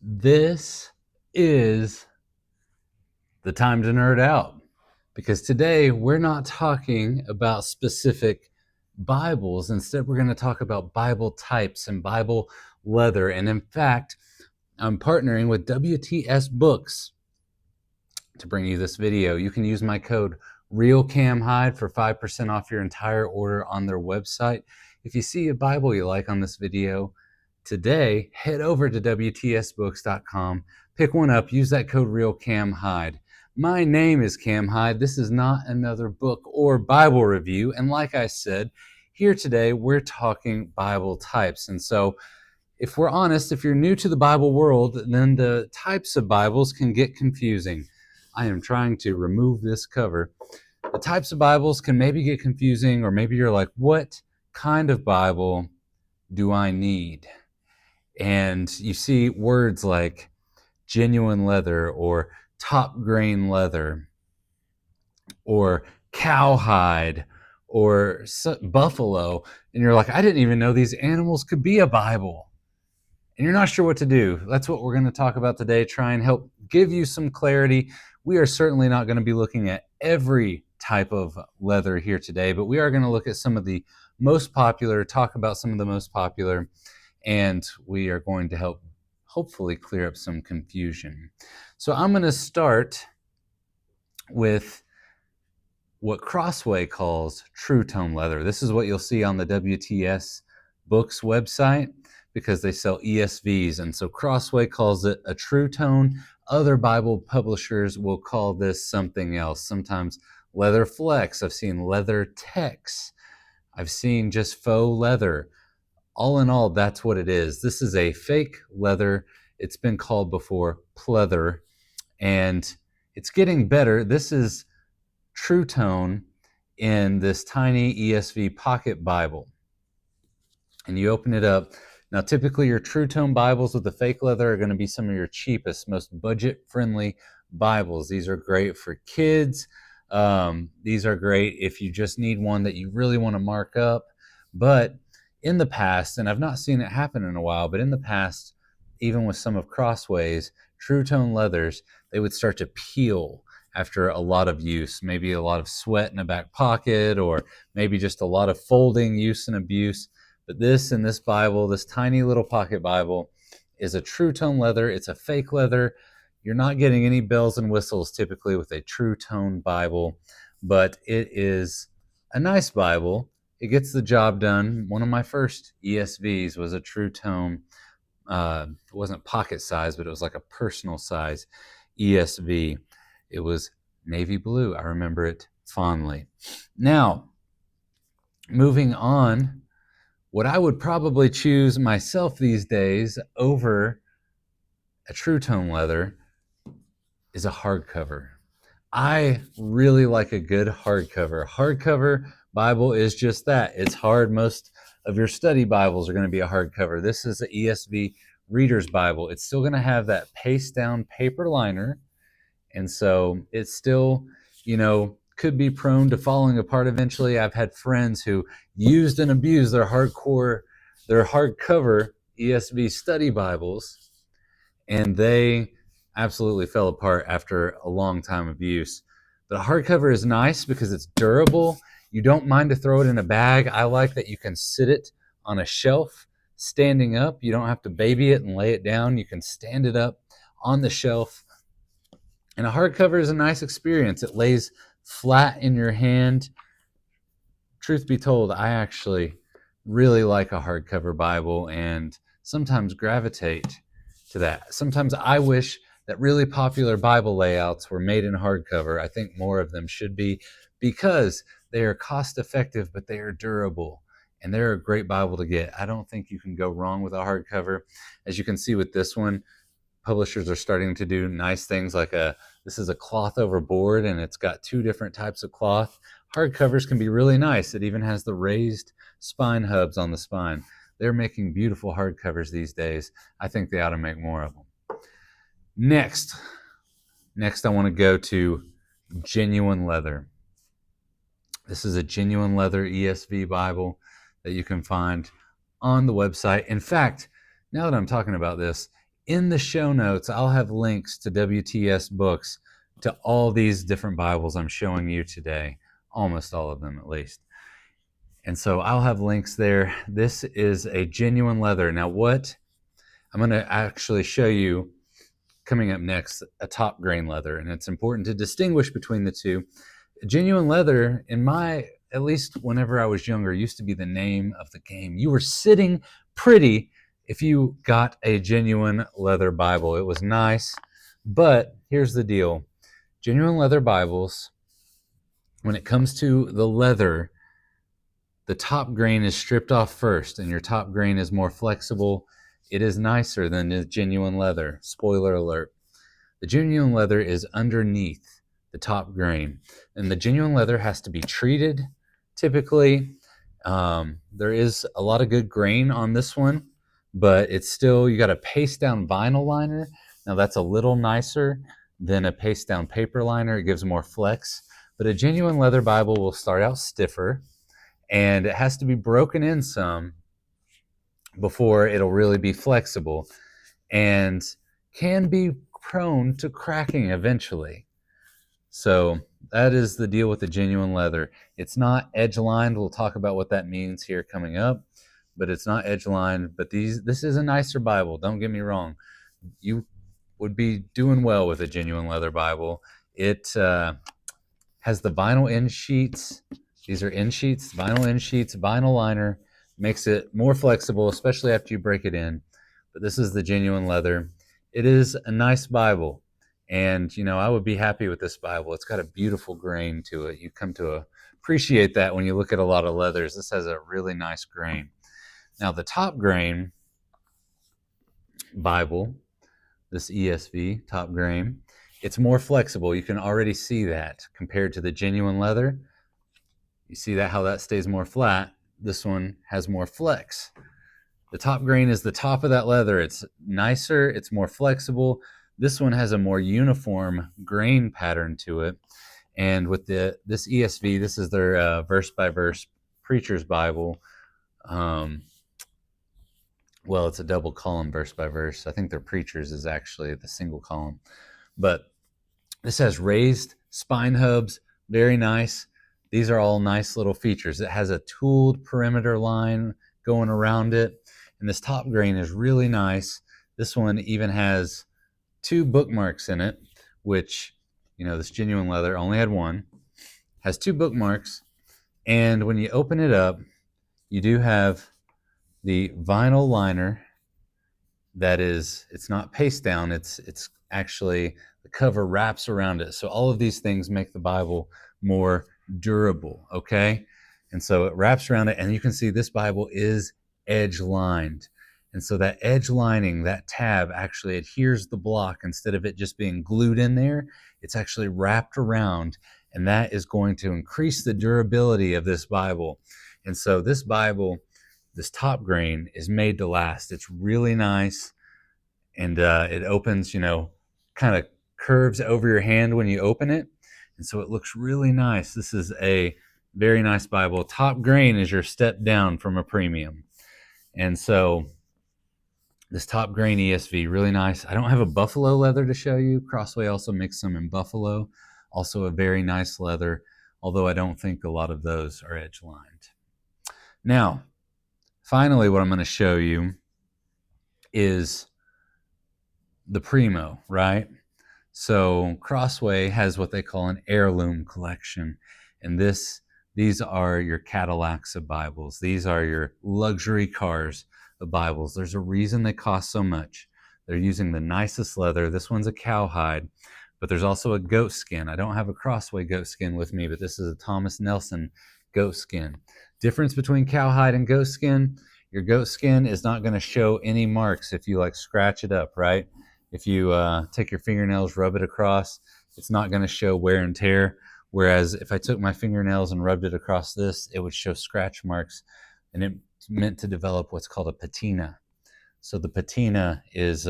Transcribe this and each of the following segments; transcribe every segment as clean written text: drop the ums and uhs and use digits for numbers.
This is the time to nerd out because today we're not talking about specific Bibles. Instead, we're going to talk about Bible types and Bible leather. And in fact, I'm partnering with WTS Books to bring you this video. You can use my code RealCamHide for 5% off your entire order on their website. If you see a Bible you like on this video today, head over to WTSBooks.com, pick one up, use that code RealCamHide. My name is Cam Hyde. This is not another book or Bible review. And like I said, here today, we're talking Bible types. And so if we're honest, if you're new to the Bible world, then the types of Bibles can get confusing. I am trying to remove this cover. The types of Bibles can maybe get confusing, or maybe you're like, what kind of Bible do I need? And you see words like genuine leather or top grain leather or cowhide or buffalo, and you're like, I didn't even know these animals could be a Bible. And you're not sure what to do. That's what we're going to talk about today, try and help give you some clarity. We are certainly not going to be looking at every type of leather here today, but we are going to look at some of the most popular, talk about some of the most popular, and we are going to help hopefully clear up some confusion. So I'm going to start with what Crossway calls true tone leather. This is what you'll see on the WTS Books website because they sell ESVs. And so Crossway calls it a true tone. Other Bible publishers will call this something else. Sometimes leather flex. I've seen leather tex. I've seen just faux leather. All in all, that's what it is. This is a fake leather. It's been called before pleather, and it's getting better. This is true tone in this tiny ESV pocket Bible. And you open it up. Now, typically your true tone Bibles with the fake leather are going to be some of your cheapest, most budget-friendly Bibles. These are great for kids. These are great if you just need one that you really want to mark up. But in the past, and I've not seen it happen in a while, but in the past, even with some of Crossway's true tone leathers, they would start to peel after a lot of use, maybe a lot of sweat in a back pocket, or maybe just a lot of folding, use and abuse. But this in this Bible, this tiny little pocket Bible, is a true tone leather. It's a fake leather. You're not getting any bells and whistles typically with a true tone Bible, but it is a nice Bible. It gets the job done. One of my first ESVs was a true tone. It wasn't pocket size, but it was like a personal size ESV. It was navy blue. I remember it fondly. Now, moving on, what I would probably choose myself these days over a true tone leather is a hardcover. I really like a good hardcover. Hardcover Bible is just that. It's hard. Most of your study Bibles are going to be a hardcover. This is the ESV Reader's Bible. It's still going to have that paste down paper liner. And so it's still, could be prone to falling apart eventually. I've had friends who used and abused their hardcover ESV study Bibles, and they absolutely fell apart after a long time of use. But a hardcover is nice because it's durable. You don't mind to throw it in a bag. I like that you can sit it on a shelf standing up. You don't have to baby it and lay it down. You can stand it up on the shelf. And a hardcover is a nice experience. It lays flat in your hand. Truth be told, I actually really like a hardcover Bible and sometimes gravitate to that. Sometimes I wish that really popular Bible layouts were made in hardcover. I think more of them should be because they are cost effective, but they are durable. And they're a great Bible to get. I don't think you can go wrong with a hardcover. As you can see with this one, publishers are starting to do nice things like this is a cloth over board, and it's got two different types of cloth. Hardcovers can be really nice. It even has the raised spine hubs on the spine. They're making beautiful hardcovers these days. I think they ought to make more of them. Next, I want to go to genuine leather. This is a genuine leather ESV Bible that you can find on the website. In fact, now that I'm talking about this, In the show notes, I'll have links to WTS books to all these different Bibles I'm showing you today, almost all of them at least. And so I'll have links there. This is a genuine leather. Now, what I'm going to actually show you coming up next, a top grain leather, and it's important to distinguish between the two. Genuine leather, at least whenever I was younger, used to be the name of the game. You were sitting pretty if you got a genuine leather Bible. It was nice, but here's the deal. Genuine leather Bibles, when it comes to the leather, the top grain is stripped off first, and your top grain is more flexible. It is nicer than the genuine leather. Spoiler alert. The genuine leather is underneath the top grain, and the genuine leather has to be treated typically. There is a lot of good grain on this one, but it's still, you got a paste down vinyl liner. Now that's a little nicer than a paste down paper liner. It gives more flex, but a genuine leather Bible will start out stiffer, and it has to be broken in some before it'll really be flexible, and can be prone to cracking eventually. So that is the deal with the genuine leather. It's not edge lined. We'll talk about what that means here coming up, but it's not edge lined. But this is a nicer Bible. Don't get me wrong. You would be doing well with a genuine leather Bible. It has the vinyl end sheets. These are end sheets, vinyl end sheets, vinyl liner. Makes it more flexible, especially after you break it in. But this is the genuine leather. It is a nice Bible. And, I would be happy with this Bible. It's got a beautiful grain to it. You come to appreciate that when you look at a lot of leathers. This has a really nice grain. Now, the top grain Bible, this ESV, top grain, it's more flexible. You can already see that compared to the genuine leather. You see that how that stays more flat. This one has more flex. The top grain is the top of that leather. It's nicer. It's more flexible. This one has a more uniform grain pattern to it. And with this ESV, this is their verse-by-verse Preacher's Bible. Well, it's a double column verse-by-verse. I think their Preacher's is actually the single column. But this has raised spine hubs. Very nice. These are all nice little features. It has a tooled perimeter line going around it. And this top grain is really nice. This one even has 2 bookmarks in it, which, this genuine leather only had one. Has 2 bookmarks. And when you open it up, you do have the vinyl liner that is, it's not paste down. It's actually, the cover wraps around it. So all of these things make the Bible more durable, okay? And so it wraps around it, and you can see this Bible is edge lined. And so that edge lining, that tab actually adheres the block. Instead of it just being glued in there, it's actually wrapped around, and that is going to increase the durability of this Bible. And so this Bible, this top grain, is made to last. It's really nice, and it opens, kind of curves over your hand when you open it. And so it looks really nice. This is a very nice Bible. Top grain is your step down from a premium. And so this top grain ESV, really nice. I don't have a buffalo leather to show you. Crossway also makes some in buffalo. Also a very nice leather, although I don't think a lot of those are edge lined. Now, finally, what I'm going to show you is the Primo, right? So Crossway has what they call an heirloom collection. And these are your Cadillacs of Bibles. These are your luxury cars of Bibles. There's a reason they cost so much. They're using the nicest leather. This one's a cowhide, but there's also a goat skin. I don't have a Crossway goat skin with me, but this is a Thomas Nelson goat skin. Difference between cowhide and goat skin: your goat skin is not going to show any marks if you scratch it up, right? If you take your fingernails, rub it across, it's not going to show wear and tear. Whereas if I took my fingernails and rubbed it across this, it would show scratch marks, and it's meant to develop what's called a patina. So the patina is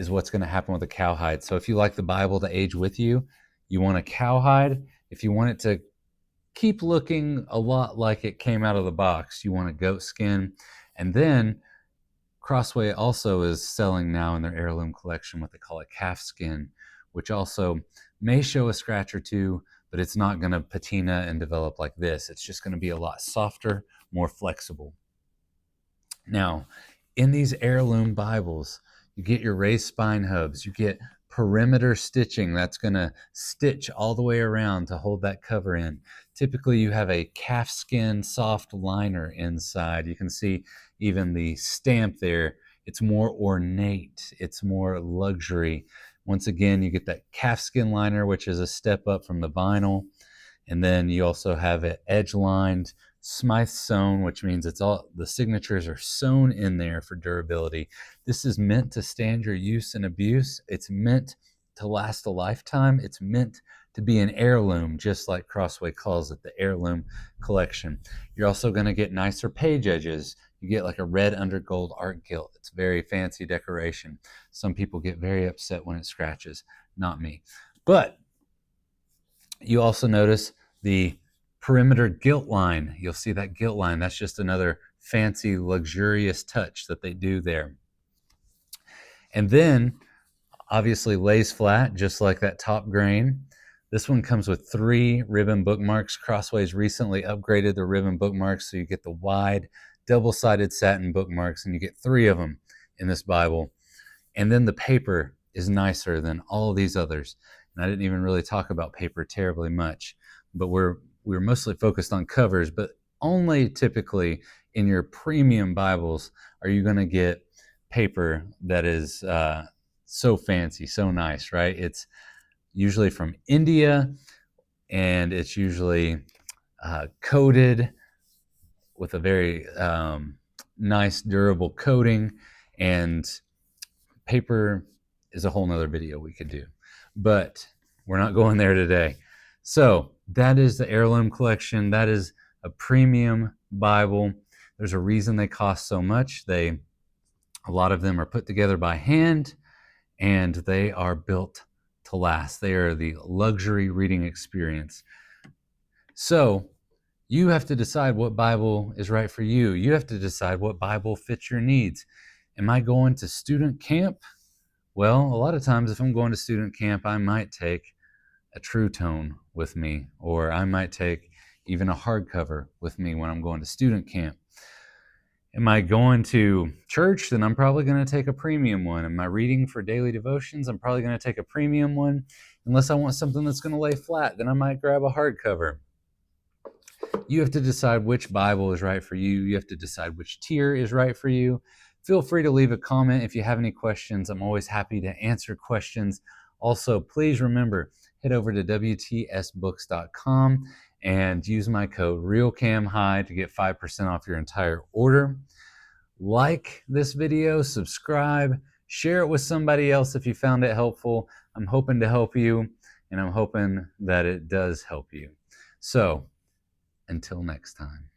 what's going to happen with a cowhide. So if you like the Bible to age with you, you want a cowhide. If you want it to keep looking a lot like it came out of the box, you want a goat skin. And then Crossway also is selling now in their heirloom collection what they call a calf skin, which also may show a scratch or two, but it's not going to patina and develop like this. It's just going to be a lot softer, more flexible. Now, in these heirloom Bibles, you get your raised spine hubs, you get perimeter stitching that's going to stitch all the way around to hold that cover in. Typically, you have a calfskin soft liner inside. You can see even the stamp there. It's more ornate, it's more luxury. Once again, you get that calfskin liner, which is a step up from the vinyl. And then you also have it edge lined, Smythe sewn, which means it's all the signatures are sewn in there for durability. This is meant to stand your use and abuse. It's meant to last a lifetime. It's meant to be an heirloom, just like Crossway calls it, the heirloom collection. You're also going to get nicer page edges. You get like a red under gold art gilt. It's very fancy decoration. Some people get very upset when it scratches. Not me. But you also notice the perimeter gilt line. You'll see that gilt line. That's just another fancy, luxurious touch that they do there. And then, obviously, lays flat, just like that top grain. This one comes with 3 ribbon bookmarks. Crossway's recently upgraded the ribbon bookmarks, so you get the wide, double-sided satin bookmarks, and you get 3 of them in this Bible. And then the paper is nicer than all of these others. And I didn't even really talk about paper terribly much, but we're mostly focused on covers, but only typically in your premium Bibles are you going to get paper that is so fancy, so nice, right? It's usually from India, and it's usually coated with a very nice, durable coating, and paper is a whole nother video we could do, but we're not going there today. So that is the heirloom collection. That is a premium Bible. There's a reason they cost so much. A lot of them are put together by hand, and they are built to last. They are the luxury reading experience. So you have to decide what Bible is right for you. You have to decide what Bible fits your needs. Am I going to student camp? Well, a lot of times if I'm going to student camp, I might take a True Tone with me, or I might take even a hardcover with me when I'm going to student camp. Am I going to church? Then I'm probably going to take a premium one. Am I reading for daily devotions? I'm probably going to take a premium one. Unless I want something that's going to lay flat, then I might grab a hardcover. You have to decide which Bible is right for you. You have to decide which tier is right for you. Feel free to leave a comment if you have any questions. I'm always happy to answer questions. Also, please remember, head over to WTSbooks.com and use my code RealCamHigh to get 5% off your entire order. Like this video, subscribe, share it with somebody else if you found it helpful. I'm hoping to help you, and I'm hoping that it does help you. So, until next time.